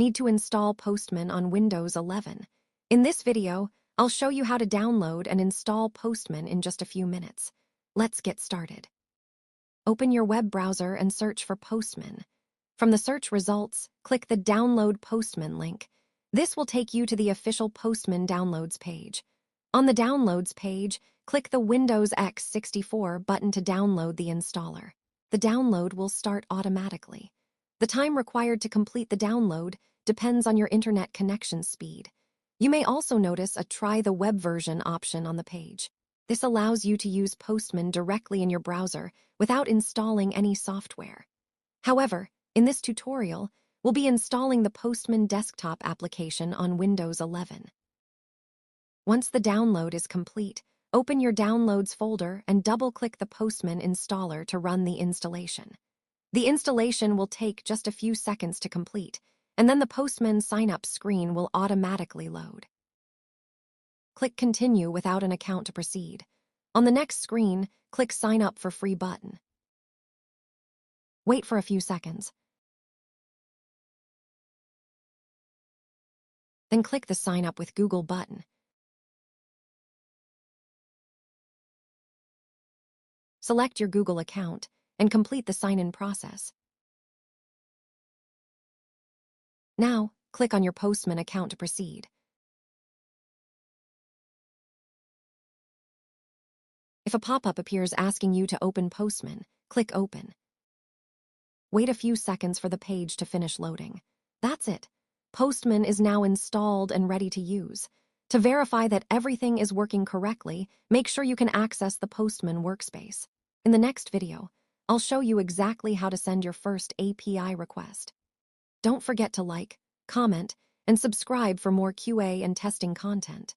Need to install Postman on Windows 11. In this video, I'll show you how to download and install Postman in just a few minutes. Let's get started. Open your web browser and search for Postman. From the search results, click the Download Postman link. This will take you to the official Postman downloads page. On the Downloads page, click the Windows x64 button to download the installer. The download will start automatically. The time required to complete the download depends on your internet connection speed. You may also notice a Try the Web version option on the page. This allows you to use Postman directly in your browser without installing any software. However, in this tutorial, we'll be installing the Postman desktop application on Windows 11. Once the download is complete, open your Downloads folder and double-click the Postman installer to run the installation. The installation will take just a few seconds to complete, and then the Postman sign-up screen will automatically load. Click Continue without an account to proceed. On the next screen, click Sign Up for Free button. Wait for a few seconds. Then click the Sign Up with Google button. Select your Google account and complete the sign-in process. Now, click on your Postman account to proceed. If a pop-up appears asking you to open Postman, click Open. Wait a few seconds for the page to finish loading. That's it. Postman is now installed and ready to use. To verify that everything is working correctly, make sure you can access the Postman workspace. In the next video, I'll show you exactly how to send your first API request. Don't forget to like, comment, and subscribe for more QA and testing content.